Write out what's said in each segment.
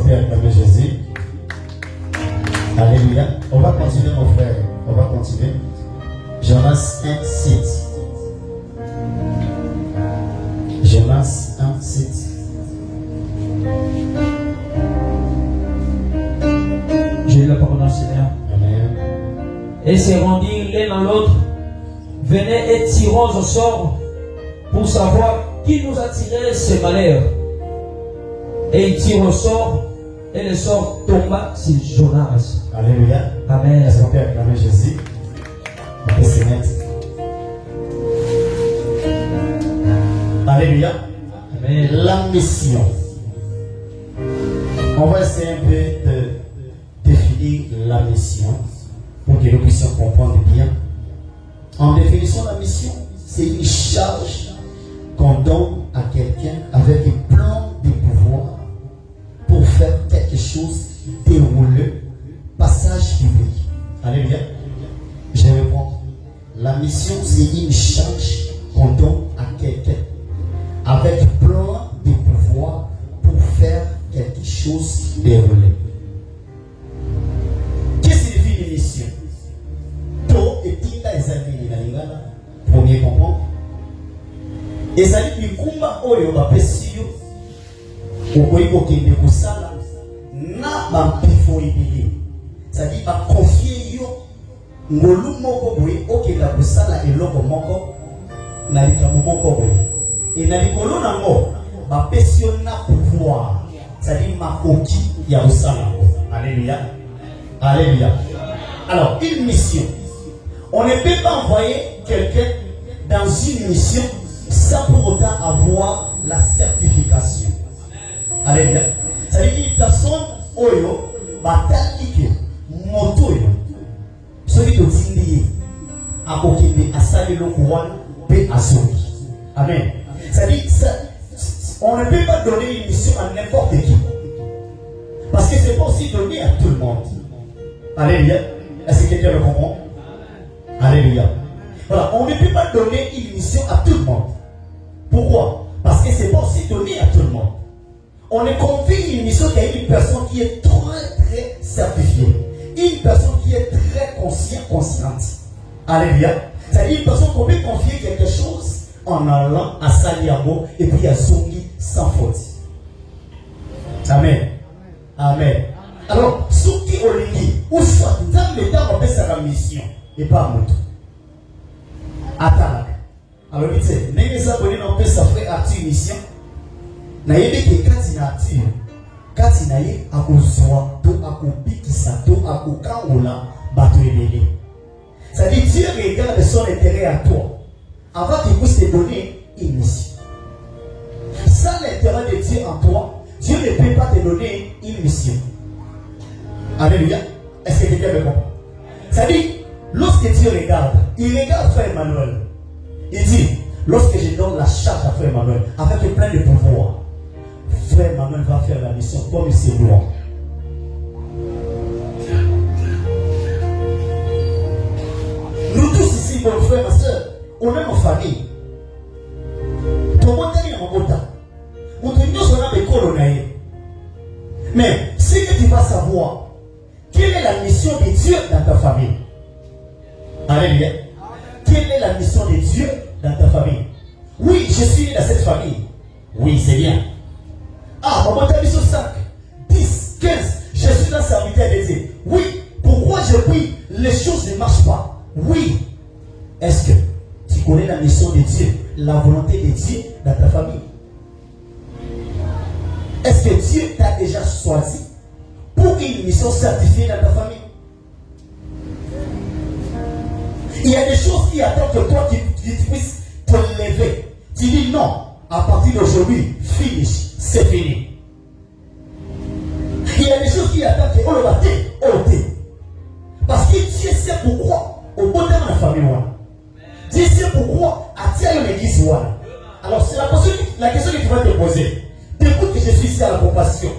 peut acclamer Jésus. Alléluia. On va continuer, mon frère. On va continuer. Jonas 1, 7. Jonas 1, 7. J'ai eu la parole dans le Seigneur. Amen. Et se rendirent l'un à l'autre, venaient et tirons au sort pour savoir qui nous a tiré ce malheur. Et ils tirent au sort, et le sort tomba sur Jonas. Alléluia. Amen. Est-ce qu'on peut acclamer Jésus? On peut se mettre. Alléluia. Amen. La mission. On va essayer un peu de définir la mission pour que nous puissions comprendre bien. En définition, la mission, c'est une charge qu'on donne à quelqu'un avec un plan de pouvoir pour faire quelque chose, dérouler, passage public. Alléluia. Je vais répondre. La mission, c'est une charge qu'on donne à quelqu'un avec plan de pouvoir pour faire quelque chose déroulé. Qu'est-ce que signifie une mission? To et tinda ezali na lingala. Premier comprendre. Ezali bikumba oyo bapesi yo okoyi kokende kosala na bampifo ebele. C'est-à-dire bakonfie yo ngolu moko boye okenda kosala eloko moko na likambo moko boye. Et na likolo nango bapesi yo na pouvoir. C'est-à-dire makoki ya kosala. Alléluia. Alléluia. Alors, une mission. On ne peut pas envoyer quelqu'un dans une mission sans pour autant avoir la certification. Alléluia. C'est-à-dire une personne, oyo, batalike, moto, celui qui est à kokende, à saler le couronne, paix à celui. Amen. C'est-à-dire, on ne peut pas donner une mission à n'importe qui. Parce que c'est pas aussi donné à tout le monde. Alléluia. Est-ce que quelqu'un le comprend? Alléluia. Voilà, on ne peut pas donner une mission à tout le monde. Pourquoi? Parce que c'est pas aussi donné à tout le monde. On ne confie une mission qu'à une personne qui est très certifiée. Une personne qui est très consciente. Alléluia. C'est-à-dire une personne qu'on peut confier quelque chose en allant à Saliamo et puis à Zongi sans faute. Amen. Amen. Alors, ce qui est olingi, ou soit dans le temps on peut faire la mission et pas à moto. Attends. Alors, tu sais, n'est-ce pas que on peut faire une mission? Naïbe qui est kati naïe à kozwa to à kopikisa to à kokaola bato ebele. C'est-à-dire Dieu regarde son intérêt à toi avant qu'il puisse te donner une mission. Sans l'intérêt de Dieu en toi, Dieu ne peut pas te donner une mission. Alléluia. Est-ce que quelqu'un me comprend? C'est-à-dire, lorsque Dieu regarde, il regarde Frère Emmanuel. Il dit, lorsque je donne la charge à Frère Emmanuel, avec plein de pouvoir, Frère Emmanuel va faire la mission comme il se doit. Nous tous ici, mon frère, ma soeur, on est en famille. Mais ce que tu vas savoir, quelle est la mission de Dieu dans ta famille? Alléluia. Quelle est la mission de Dieu dans ta famille? Oui, je suis dans cette famille. Oui, c'est bien. Ah, maman, ta mission 5, 10, 15, je suis dans sa serviteur de Dieu. Oui, pourquoi je prie? Les choses ne marchent pas. Oui. Est-ce que tu connais la mission de Dieu, la volonté de Dieu dans ta famille? Est-ce que Dieu t'a déjà choisi pour une mission certifiée dans ta famille? Il y a des choses qui attendent que toi tu puisses te lever. Tu dis non, à partir d'aujourd'hui, finish, c'est fini. Il y a des choses qui attendent que on le bâtit, on le. Parce que Dieu sait pourquoi au bon terme de la famille. Dieu sait pourquoi attirer l'église. Alors c'est la question que tu vas te poser. Depuis que je suis ici à la compassion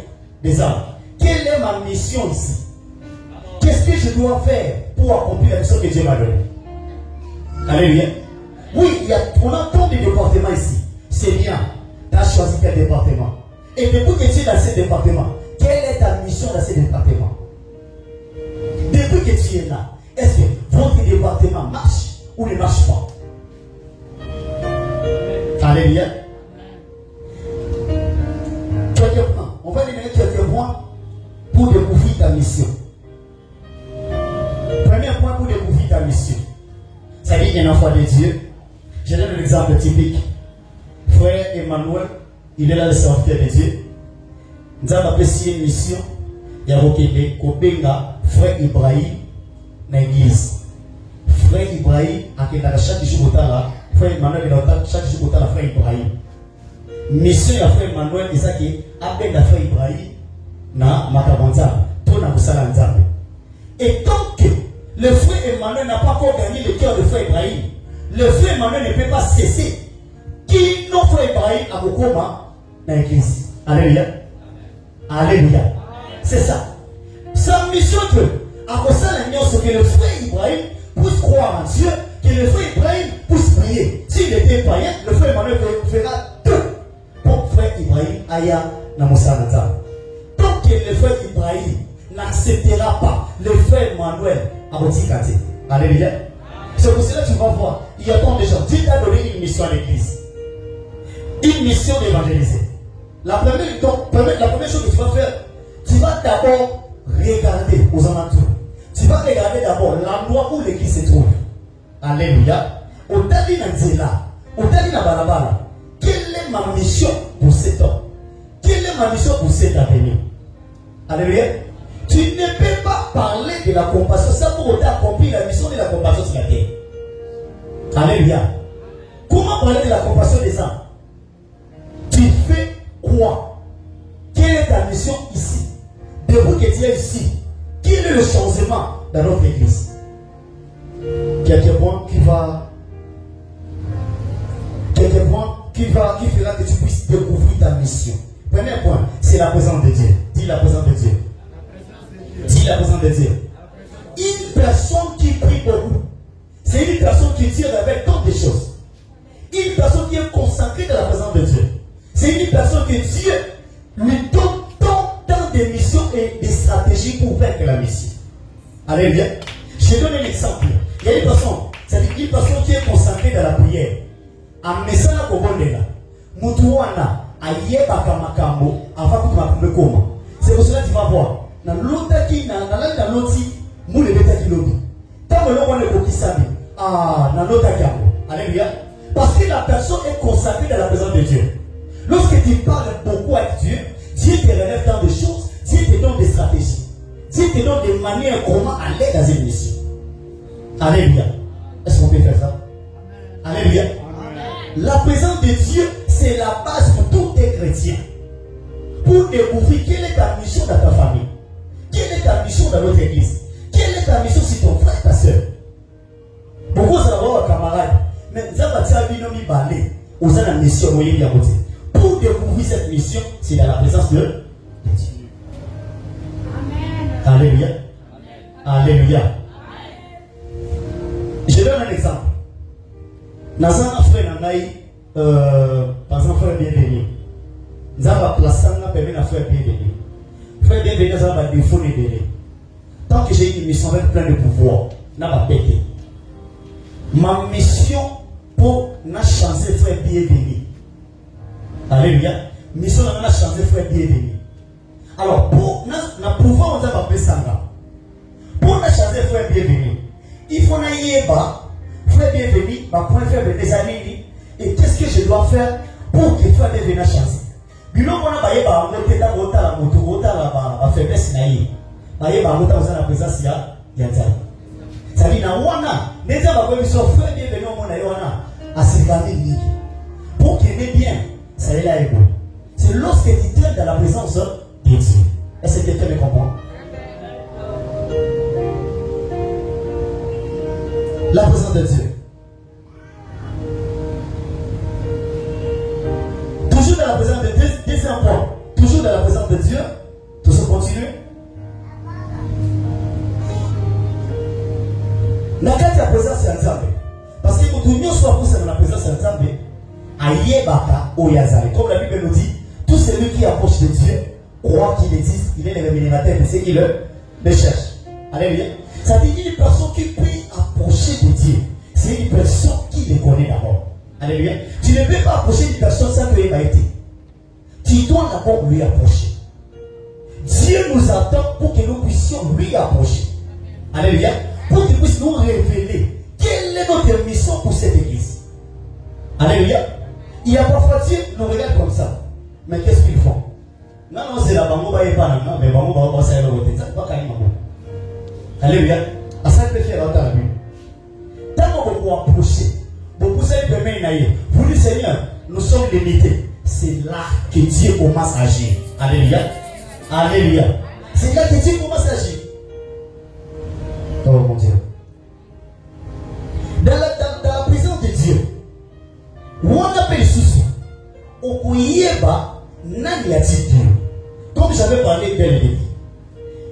des âmes, quelle est ma mission ici? Qu'est-ce que je dois faire pour accomplir la mission que Dieu m'a donnée? Alléluia. Oui, on a tant de départements ici. C'est bien. Tu as choisi quel département? Et depuis que tu es dans ce département, quelle est ta mission dans ce département? Depuis que tu es là, est-ce que votre département marche ou ne marche pas? Alléluia. Quelques points. On va donner quelques points pour découvrir ta mission. Premier point pour découvrir ta mission. Ça dit un enfant de Dieu. Je donne un exemple typique. Frère Emmanuel, il est là le serviteur de Dieu. Nous avons appelé une mission. Il y a Kobenga, frère Ibrahim, dans l'église. Frère Ibrahim, à chaque jour, frère Emmanuel, chaque jour, frère Ibrahim. Mission ya frère Emmanuel, c'est ça qui est appelé frère Ibrahim, na Makabanza, tout na Boussala Nzambe. Et tant que le frère Emmanuel n'a pas encore gagné le cœur de frère Ibrahim, le frère Emmanuel ne peut pas cesser. Qui non frère Ibrahim a beaucoup dans l'église. Alléluia. Alléluia. C'est ça. Sa mission que, à cause de la que le frère Ibrahim puisse croire en Dieu, que le frère Ibrahim puisse prier. S'il était païen, le frère Emmanuel fera tout pour frère Ibrahim aya na Moussa Nata. Tant que le frère Ibrahim n'acceptera pas le frère Emmanuel à Botikate. Alléluia. C'est pour cela que tu vas voir, il y a tant de gens. Dieu t'a donné une mission à l'église. Une mission d'évangéliser. La première chose que tu vas faire, tu vas d'abord regarder aux alentours. Tu vas regarder d'abord l'endroit où l'église se trouve. Alléluia. Au Tali Nanzela, au Tali Nabarabara, quelle est ma mission pour cet homme? Quelle est ma mission pour cet avenir? Alléluia. Tu ne peux pas parler de la compassion sans pour autant accomplir la mission de la compassion sur la terre. Alléluia. Comment parler de la compassion des âmes? Tu fais quoi? Quelle est ta mission ici? Depuis que tu es ici, quel est le changement dans notre église? Quelques points qui fera que tu puisses découvrir ta mission. Premier point, c'est la présence de Dieu. Dis la présence de Dieu. Dis la présence de Dieu. Une personne qui prie beaucoup, c'est une personne qui tire avec tant de choses. Une personne qui est consacrée dans la présence de Dieu. C'est une personne que Dieu lui donne tant de missions et de stratégies pour vaincre la mission. Alléluia. Je donne un exemple. Il y a une personne, c'est-à-dire une personne qui est consacrée dans la prière. En messana kobondela, mutuana ayeba kamakambo avant que tu m'appelles comment. C'est pour cela que tu vas voir. Dans l'autre qui dans l'autre mu le beta qui lobi. Tant que l'on est kokisami. Dans l'autre qui. Alléluia. Parce que la personne est consacrée dans la présence de Dieu. Lorsque tu parles beaucoup avec Dieu, Dieu te relève dans des choses, Dieu te donne des stratégies. Dieu te donne des manières comment aller dans une mission. Alléluia. Est-ce qu'on peut faire ça? Alléluia. La présence de Dieu, c'est la base pour tous les chrétiens. Pour découvrir quelle est ta mission dans ta famille. Quelle est ta mission dans notre église. Quelle est ta mission sur ton frère, ta soeur. Beaucoup ça va avoir un camarade. Mais nous avons dit que balé. Nous avons une mission. Pour découvrir cette mission, c'est dans la présence de Dieu. Amen. Alléluia. Alléluia. Je donne un exemple. Dans un frère, par exemple, frère bienvenu. Nous avons placé un frère bienvenu. Frère bienvenu, nous avons des défauts de délai. Tant que j'ai une mission avec plein de pouvoir, nous avons pété. Ma mission pour nous changer frère bienvenu. Alléluia. Mission nous a changé frère bienvenu. Alors, pour nous pouvoir, nous avons appelé ça. Pour nous changer frère bienvenu, il faut nous y aller. Frère bienvenu, ma point faible des amis, et qu'est-ce que je dois faire pour que frère bienvenu change? Bilo mona baye ba ngote ta ngota la moto ngota la ba faiblesse na yi. Baye ba ngota za na présence ya nzali. Ça dit na wana, neza ba kwa biso frère bienvenu mona yo wana asikami niki. Pour qu'il ait bien, ça est là et bon. C'est lorsque tu traînes dans la présence de Dieu. Est-ce que quelqu'un me comprend? La présence de Dieu. Toujours dans la présence de Dieu, deuxième point. Toujours dans la présence de Dieu. Toujours continuer. La carte de la présence c'est Nzambe. Parce que quand nous sommes poussés dans la présence de Nzambe, ayebaka oyazari. Comme la Bible nous dit, tout celui qui approche de Dieu, croient qu'il existe, il est le rémunérateur de ceux qui le cherchent. Alléluia. Ça veut dire une personne qui peut approcher de Dieu. C'est une personne qui le connaît d'abord. Alléluia. Tu ne peux pas approcher une personne sans qu'il ait été. Tu dois d'abord lui approcher. Dieu nous attend pour que nous puissions lui approcher. Alléluia. Pour qu'il puisse nous révéler quelle est notre mission pour cette église. Alléluia. Il y a parfois Dieu nous regarde comme ça. Mais qu'est-ce qu'ils font? Non, c'est la bango ba pas non, mais bango ba ça le côté. Ça pas quand même. Alléluia. À ça peut faire entendre lui. Tant qu'on peut approcher, beaucoup ça permet d'ailleurs. Vous dites Seigneur, nous sommes limités. C'est là que Dieu commence à agir. Alléluia. Alléluia. C'est là que Dieu commence à agir. Oh mon Dieu. Dans la présence de Dieu, où on appelle souci, au Kouyeba, Nani a dit Dieu. Comme j'avais parlé dès le début,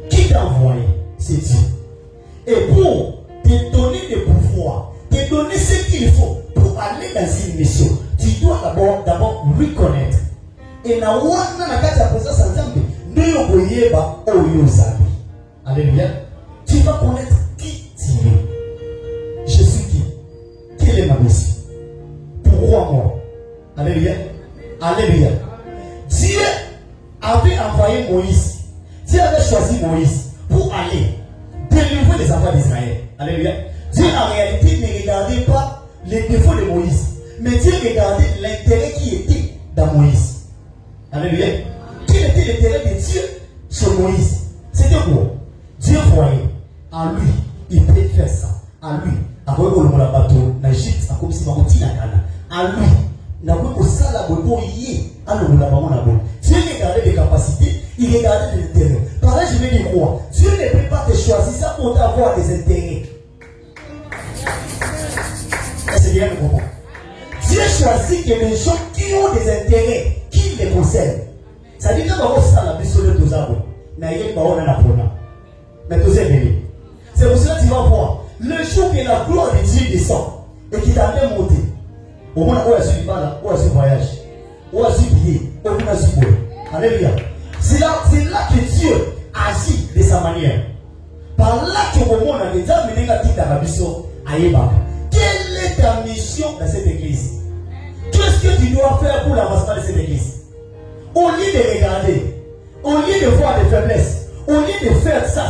qui t'a envoyé? C'est Dieu. Et pour te donner le pouvoir, te donner ce qu'il faut pour aller dans une mission, tu dois d'abord lui connaître. Et na wana na kati ya présence en Nzambe, ndio Kouyeba oyozali. Alléluia. Tu vas connaître qui tu es. Je suis qui? Quelle est ma mission? Pourquoi moi? Alléluia. Alléluia. Dieu avait envoyé Moïse. Dieu avait choisi Moïse pour aller délivrer les enfants d'Israël. Alléluia. Dieu en réalité ne regardait pas les défauts de Moïse, mais Dieu regardait l'intérêt qui était dans Moïse. Alléluia. Quel était l'intérêt de Dieu sur Moïse? C'était quoi? Dieu voyait en lui, il peut faire ça. En lui, après le bateau, en Égypte, comme si on dit en lui, Dieu regardait les capacités, il regardait les intérêts. Par là, je vais dire quoi? Dieu ne peut pas te choisir ça pour avoir des intérêts. Est-ce que bien le comprend? Dieu choisit que les gens qui ont des intérêts, qui les concernent. Ça dit que nous ça la mission de tous arbres. Mais il y a pas on a prenant. Mais tous est c'est pour cela que tu vas voir le jour que la gloire de Dieu descend et qu'il t'amène monter. Au moins, où est-ce qu'il va là? Où est-ce qu'il voyage? Où est-ce qu'il vient? Où est-ce qu'il va? Alléluia. C'est là que Dieu agit de sa manière. Par là que au monde a déjà mené la petite mission à Yéba. Quelle est ta mission dans cette église? Qu'est-ce que tu dois faire pour l'avancement de cette église? Au lieu de regarder, au lieu de voir des faiblesses, au lieu de faire ça,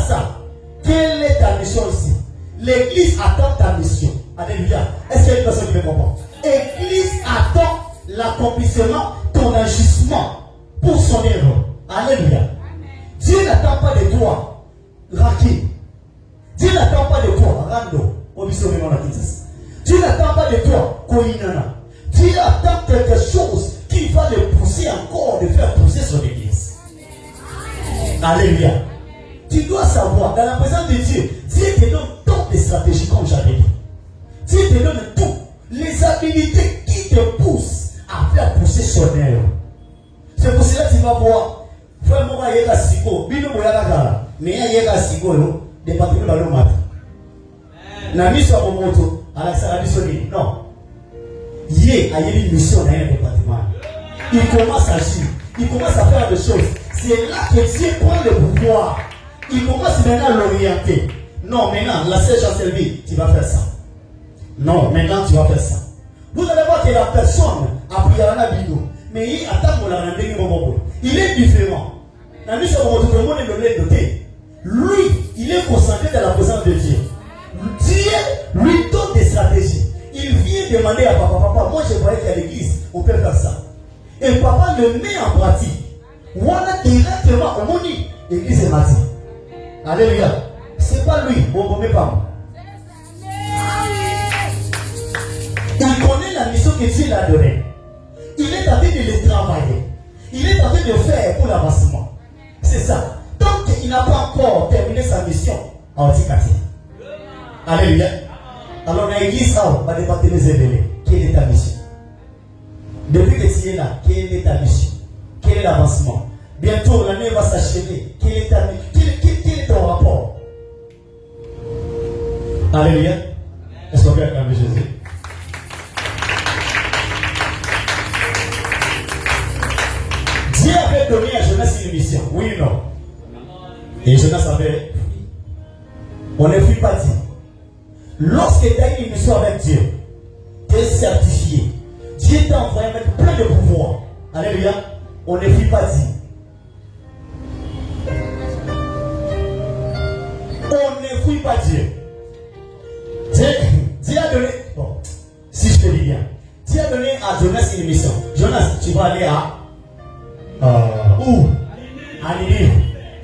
quelle est ta mission ici? L'église attend ta mission. Alléluia. Est-ce qu'il y a une personne qui me comprend? L'église attend l'accomplissement, ton agissement pour son œuvre. Alléluia. Dieu n'attend pas de toi, Raki. Dieu n'attend pas de toi, Rando. Dieu n'attend pas de toi, Koinana. Dieu attend quelque chose qui va le pousser encore, de faire pousser son église. Alléluia. Tu dois savoir, dans la présence de Dieu, Dieu te donne tant de stratégies comme j'avais dit. Dieu te donne tout. Les habilités qui te poussent à faire pousser son œuvre. C'est pour cela que tu vas voir. Frère, moi, il y a un sigo. Bino, il y a un gars. Mais il y a un sigo. Des patrons dans le matin. La mission à mon moto, à la salle de non. Il y a une mission dans le département. Il commence à agir. Il commence à faire des choses. C'est là que Dieu prend le pouvoir. Il commence maintenant à l'orienter. Non, maintenant, la sèche a servi. Tu vas faire ça. Non, maintenant, tu vas faire ça. Vous allez voir que la personne a pris un vidéo. Mais il attend pour la rendre. Il est différent. La mission à mon moto, tout le monde est doté. Lui, il est concentré dans la présence de Dieu. Dieu lui donne des stratégies. Il vient demander à papa, moi je voyais qu'à l'église, on peut faire ça. Et papa le met en pratique. On a directement, on dit, l'église est partie. Alléluia. C'est pas lui, bon, mais pas moi. Il connaît la mission que Dieu l'a donnée. Il est en train de le travailler. Il est en train de faire pour l'avancement. C'est ça. Tant qu'il n'a pas encore terminé sa mission, on dit qu'à Alléluia. Alors, dans l'église, on va débattre les événements. Quelle est ta mission? Depuis que tu es là, quelle est ta mission? Quel est l'avancement? Bientôt, l'année va s'achever. Quel est ton rapport? Alléluia. Est-ce qu'on peut acclamer Jésus? Dieu avait donné à Jonas une mission. mission. Oui ou non? Et Jonas avait fui. On ne fuit pas Dieu. Lorsque tu as une mission avec Dieu, tu es certifié. Dieu t'a envoyé avec plein de pouvoir. Alléluia. On ne fuit pas Dieu. On ne fuit pas Dieu. Dieu a donné. Bon, si je te dis bien. Dieu a donné à Jonas une mission. Jonas, tu vas aller à. Où? À Ninive.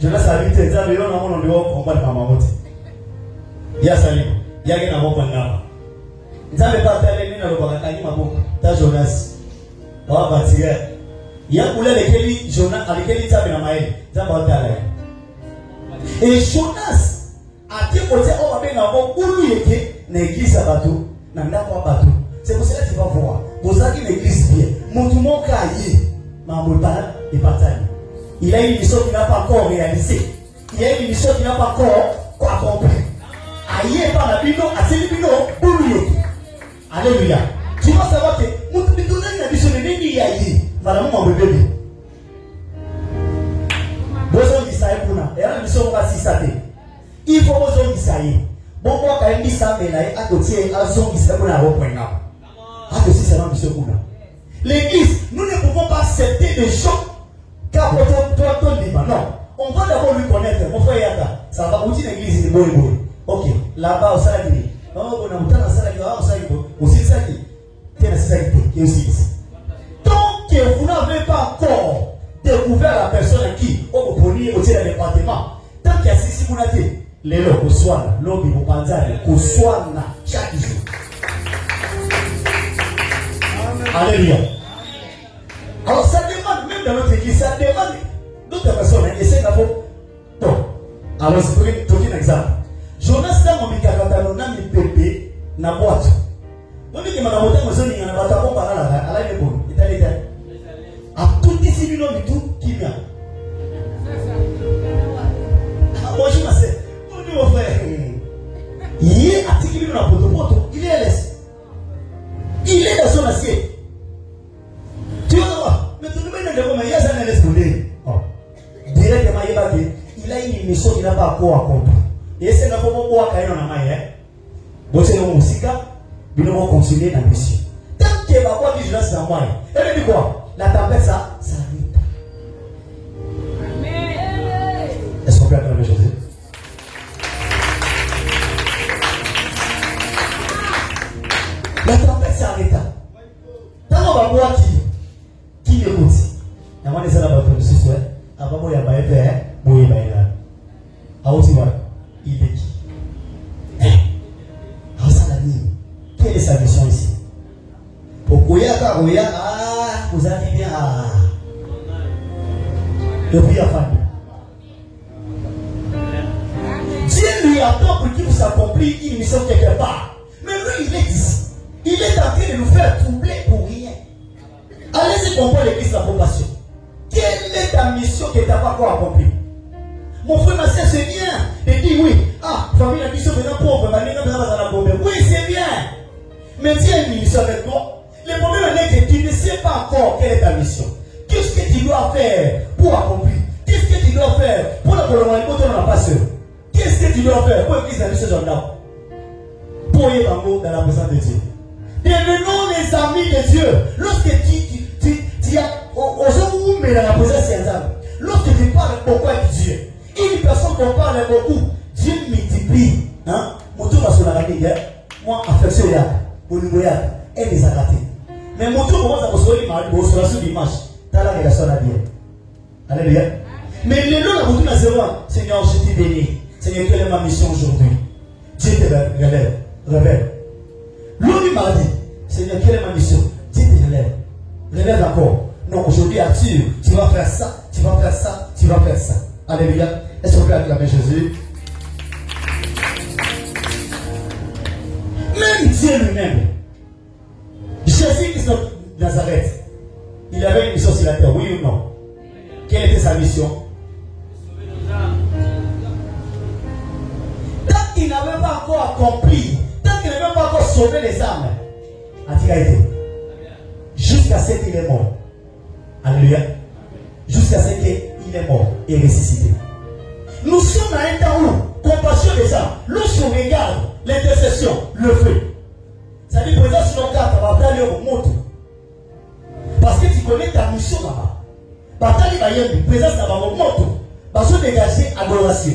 Jonas a dit, tu as dit, on doit combattre ma maman. Il y a Salim. Il y a quelqu'un qui a dit, tu n'avais pas fait les gens qui Jonas. On va bâtir. Il y a pour lesquels Jonas, avec lesquels il a fait et Jonas a dit que on va bien avoir où il était l'église à bateau, n'a pas bateau. C'est pour cela que tu vas voir. Vous avez l'église bien. Mon tout le monde a dit, et partage. Il a une mission qui n'a pas encore réalisée. Il a une mission qui n'a pas encore accompli. Aïe, par la Bible, à Célibino, où il était. Alléluia. Tu vas savoir que mon tout le monde a une mission de Néni Aïe. Madame, mon bébé. Besoin d'Israël pour nous. Et la mission va s'y saper. Il faut besoin d'Israël. Bon, moi, quand il dit ça, mais là, à côté, à son Israël pour la reprendre. À côté, c'est la mission pour nous. L'église, nous ne pouvons pas accepter des gens car pour ton débat. Non. On va d'abord lui connaître. Mon frère Yaka, ça va où l'église est bonne. Ok. Là-bas, au Saladi. On a un temps dans Saladi. On sait aussi ça qui est aussi. Tant que vous n'avez pas encore découvert la personne à qui on vous prenez au département, tant qu'il y a six vous n'avez les lots, vous soignez, l'homme, vous pensez, vous soignez chaque jour. Alléluia. Alors ça demande, même dans notre église, ça demande d'autres personnes. Et c'est la faute. Bon. Alors c'est pour un exemple. Jonas dans mon micro-catalogue, on a mis pépé dans la boîte. Donc il m'a demandé, je me suis dit, on a pas de parole à la l'époque. Il est allé. À tout ici, il y a tout qui vient. Bonjour, ma sœur. Bonjour, mon frère. Il est articulé dans la poteau. Il est à l'aise. Il est dans son assiette. Tu vas voir. Mais tout le monde est de il y a ça dans l'esprit. Directement, il a une mission qu'il n'a pas encore accompli. Et c'est là pour moi qu'il y a un maille. Bon, c'est le musique. Nous devons continuer la mission. Tant qu'il va pas de vigilance dans moi. Elle dit quoi? La tempête, ça arrive. Amen. Est-ce qu'on peut acclamer Jésus? La tempête s'arrêta. Tant qu'on va voir qui écoute. Il y a des gens qui sont là. Avant moi, il y a un père, moi, il y a un père. Ah, où tu vois? Il est qui? Ah, ça l'a dit. Quelle est sa mission ici? Okoya, vous avez bien à. Depuis la famille. Dieu lui attend pour qu'il vous accomplisse une mission quelque part. Mais lui, il est ici. Il est en train de nous faire troubler pour rien. Allez-y comprendre l'église de la compassion. Quelle est ta mission que tu n'as pas encore accomplie? Mon frère, ma soeur, c'est bien. Et dit oui. Ah, famille, la mission maintenant pauvre. Oui, c'est bien. Mais Dieu a une mission avec toi. Le problème est que tu ne sais pas encore quelle est ta mission. Qu'est-ce que tu dois faire pour accomplir? Qu'est-ce que tu dois faire pour la colonne pour ton pasteur? Qu'est-ce que tu dois faire pour l'église de la mission gendarme? Pour y aller dans la présence de Dieu. Devenons les amis de Dieu. Lorsque tu as aux mais dans la présence de Dieu. Lorsque tu parles beaucoup avec Dieu, une personne qu'on parle beaucoup, Dieu multiplie. Hein? Mon tour va sur la radio. Moi, affection, elle les a ratés. Mais mon tour commence à recevoir l'image. T'as la relation à Dieu. Alléluia. Mais le nom de la zéro, Seigneur, je t'ai béni. Seigneur, quelle est ma mission aujourd'hui? Dieu te révèle. L'homme m'a dit, Seigneur, quelle est ma mission? Dieu te révèle. Révèle encore. Non, aujourd'hui, tu vas faire ça, tu vas faire ça, tu vas faire ça. Alléluia. Est-ce qu'on peut acclamer Jésus? Même Dieu lui-même, Jésus-Christ de Nazareth, il avait une mission sur la terre, oui ou non? Quelle était sa mission? Tant qu'il n'avait pas encore accompli, tant qu'il n'avait pas encore sauvé les âmes, a-t-il été? Jusqu'à ce qu'il est mort. Alléluia. Jusqu'à ce qu'il il est mort et ressuscité. Nous sommes à un temps où, compassion des âmes, lorsqu'on regarde l'intercession, le feu, ça dit présent sur ton carte, va aller au monde. Parce que tu connais ta mission là-bas. Bataille va y avoir présence là-bas au monde. Parce que dégager adoration.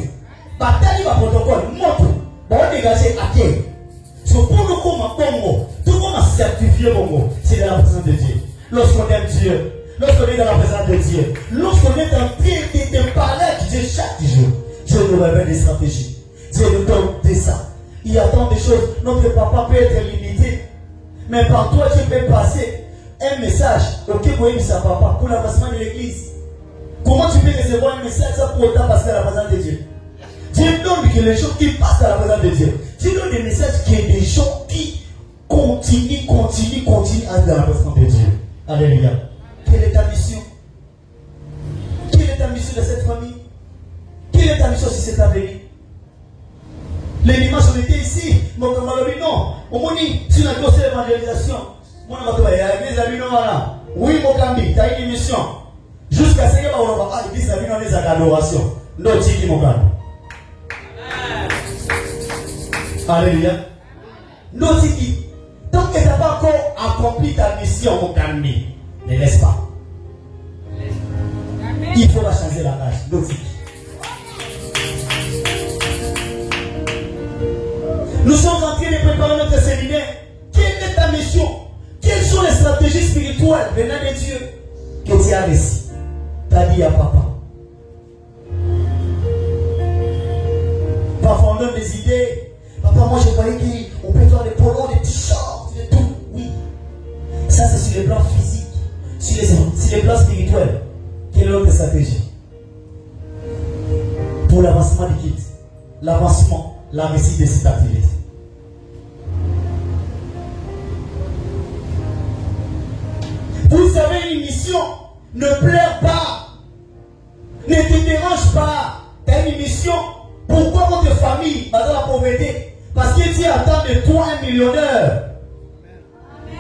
Bataille va protocole, monde. Va dégager à qui? So pour nous comme Congo, tout le monde a certifié Congo, c'est dans la présence de Dieu. Lorsqu'on aime Dieu, lorsqu'on est dans la présence de Dieu, lorsqu'on est en train de parler à Dieu chaque jour, Dieu nous révèle des stratégies. Dieu nous donne de ça. Il y a tant de choses. Notre papa peut être limité. Mais par toi, tu peux passer un message. Ok, vous voyez ça, papa, pour l'avancement de l'église. Comment tu peux recevoir un message ça pour autant passer à la présence de Dieu? Dieu donne que les choses qui passent à la présence de Dieu. Dieu donne des messages qui est des gens qui continuent à être dans la présence de Dieu. Alléluia. Quelle est ta mission? Quelle est ta mission de cette famille? Quelle est ta mission sur cet avenir? Les dimanches, on était ici. Mon camarade, non. On m'a dit, si on a commencé l'évangélisation, mon camarade, il y a l'église à lui, non, voilà. Oui, mon camarade, tu as une mission. Jusqu'à ce que on va l'église à lui, non, les adorations. Non, tu dis, mon camarade. Alléluia. Non, tu dis. Tant que tu n'as pas encore accompli ta mission, mon camarade, ne laisse pas. Il faut la changer la tâche. Non, tu dis. Nous sommes en train de préparer notre séminaire. Quelle est ta mission? Quelles sont les stratégies spirituelles venant de Dieu que tu as réussi? Tu as dit à papa. Parfois on donne des idées. Papa, moi je croyais qu'on peut faire des polos, des t-shirts, des tout. Oui. Ça c'est sur le plan physique. Sur le plan spirituel. Quelle est notre stratégie? Pour l'avancement du kit. L'avancement, la réussite de cette activité. Vous avez une mission, ne pleure pas, ne te dérange pas. Tu as une mission. Pourquoi votre famille va dans la pauvreté? Parce que Dieu attend de toi un millionnaire.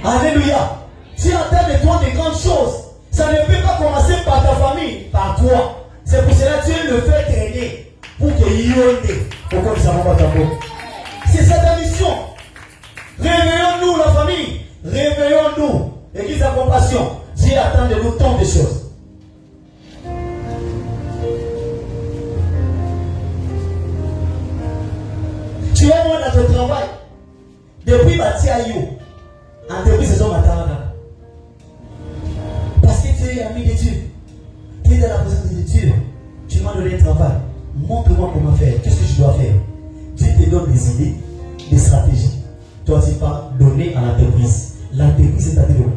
Alléluia. Dieu attend de toi des grandes choses. Ça ne peut pas commencer par ta famille, par toi. C'est pour cela que Dieu le fait traîner pour qu'il y ait. C'est ça ta mission. Réveillons-nous la famille. Réveillons-nous. Église à compassion. Dieu attend de nous tant de choses. Tu vas voir dans ton travail. Depuis Batiaïo, entreprise saison Matarana. Parce que tu es ami de Dieu. Tu es dans la présence de Dieu. Tu m'as donné un travail. Montre-moi comment faire. Qu'est-ce que je dois faire? Dieu te donne des idées, des stratégies. Toi, tu pas donner à l'entreprise. L'entreprise est à développer.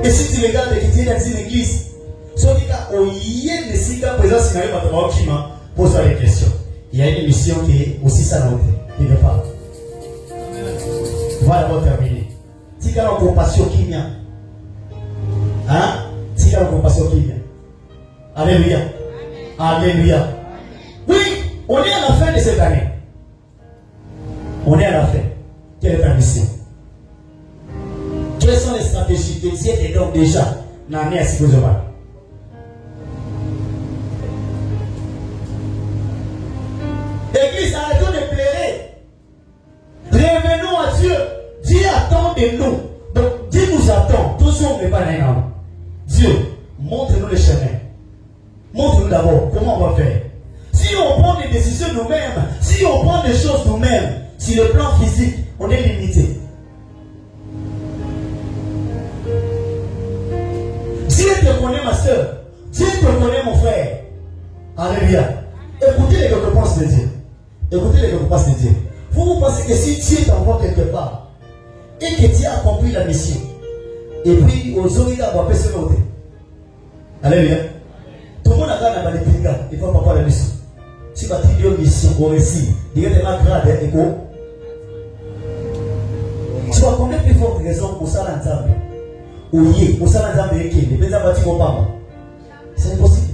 Et si tu regardes que tu es dans une église, si on dit qu'il y a des signes présents, si on a pose des questions. Il y a une mission qui est aussi ça qui ne pas. Voilà, on va terminer. Si tu as une compassion qui vient. Hein? Si tu as une compassion qui vient. Alléluia. Alléluia. Oui, on est à la fin de cette année. On est à la fin. Quelle est ta mission? Quelles sont les stratégies que Dieu te donne déjà dans l'année à Sikozoma? Église, arrêtons de pleurer. Revenons à Dieu. Dieu attend de nous. Donc, Dieu nous attend. Tous on n'est pas là. Dieu, montre-nous le chemin. Montre-nous d'abord comment on va faire. Si on prend des décisions nous-mêmes, si on prend des choses nous-mêmes, sur le plan physique, on est limité. Dieu te connaît, ma soeur. Dieu te connaît, mon frère. Alléluia. Écoutez les récompenses de Dieu. Écoutez les récompenses de Dieu. Vous pensez que si Dieu t'envoie quelque part et que tu as accompli la mission, et puis aux autres, il va pas se noter. Alléluia. Tout le monde a gagné dans les pays, il faut pas parler la mission. Si tu as une mission au récit, il y a des grades et écho. Tu vas combien plus forte raison pour ça l'ensemble? Oui, pour ça l'ensemble est qui? Les bâtis vont pas. C'est impossible.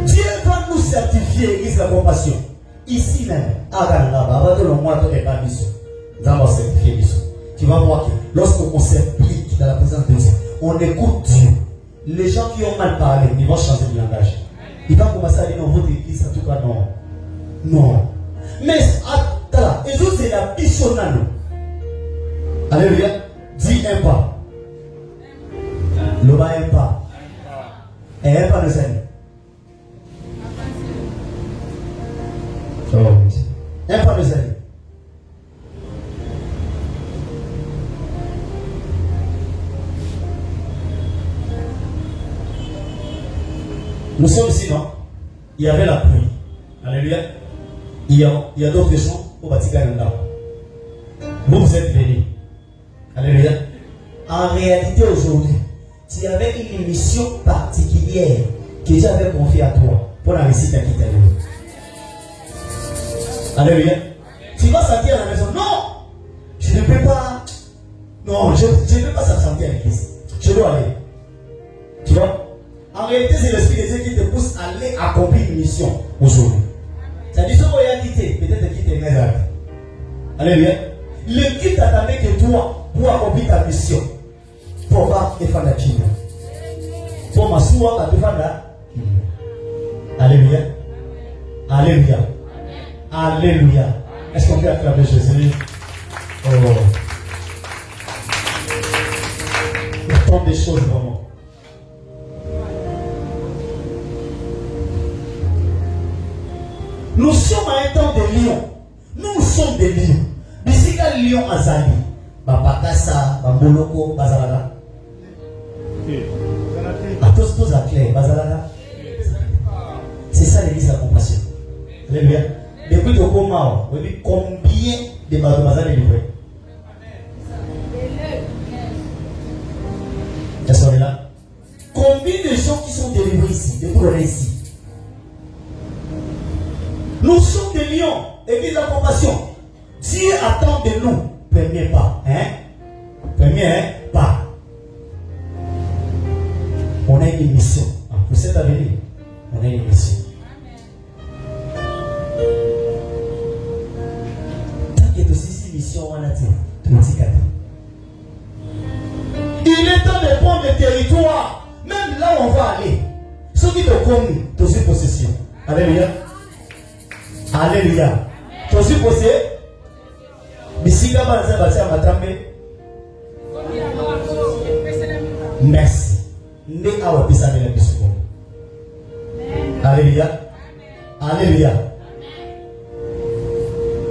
Dieu va nous certifier, Église de la compassion. Ici même, à Ganda, avant de le mois de la mission. vas voir que lorsqu'on s'implique dans la présence de Dieu, on écoute Dieu. Les gens qui ont mal parlé, ils vont changer de langage. Ils vont commencer à dire non, votre église, en tout cas, non. Non. Mais, attends, et vous, c'est la bichonnano. Alléluia. Dis un pas. Le bas un pas. Et un pas de scène. Un pas de scène. Nous sommes ici, non? Il y avait la pluie. Alléluia. Il y a d'autres gens au Vatican. Vous êtes venus. Alléluia. En réalité, aujourd'hui, tu avais une mission particulière que Dieu avait confiée à toi pour la réussite à quitter. Alléluia. Tu vas sortir à la maison. Non, je ne peux pas. Non, je ne peux pas s'absenter à l'église. Je dois aller. Tu vois? En réalité, c'est l'Esprit de Dieu qui te pousse à aller accomplir une mission aujourd'hui. C'est-à-dire, si on va quitter, peut-être quitter une maison. Alléluia. Le qui t'attendait que toi, pour accomplir ta mission, pour pas défendre la Chine. Pour m'asseoir à défendre la Chine. Alléluia. Alléluia. Alléluia. Est-ce qu'on peut acclamer Jésus? Oh. Il y a tant de choses vraiment. Nous sommes à un temps de lion. Nous sommes des lions. Bisika lion azali. Bapakasa, Bamboloko, Bazalada. À tous à clair, Bazalada. C'est ça l'église de la compassion. Alléluia. Depuis le coma, vous voyez combien de Bazalada est livré? Est-ce qu'on est là? Combien de gens qui sont délivrés ici, de pour ici? Nous sommes des lions, église de la compassion. Dieu attend de nous, premier pas. Premier pas. On a une mission. Pour cet avenir, on a une mission. Tant que tu as une mission, on a dit, il est temps de prendre le territoire, même là où on va aller. Ceux qui te connaissent, tu as une possession. Alléluia. Alléluia. Tu as une possession. Bisika banza batia matambe. Merci. Nde awa bisa de la bisoko. Alléluia. Alléluia.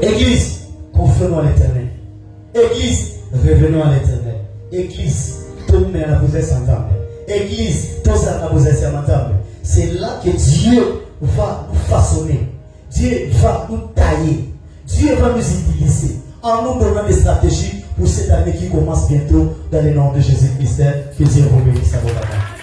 Église, confions-nous à l'Éternel. Église, revenons à l'Éternel. Église, tournez à la posée s'entendre. Église, tous à la posée s'entendre. C'est là que Dieu va nous façonner. Dieu va nous tailler. Dieu va nous utiliser. En nous donnant des stratégies pour cette année qui commence bientôt dans le nom de Jésus-Christ. Que Dieu vous bénisse abondamment.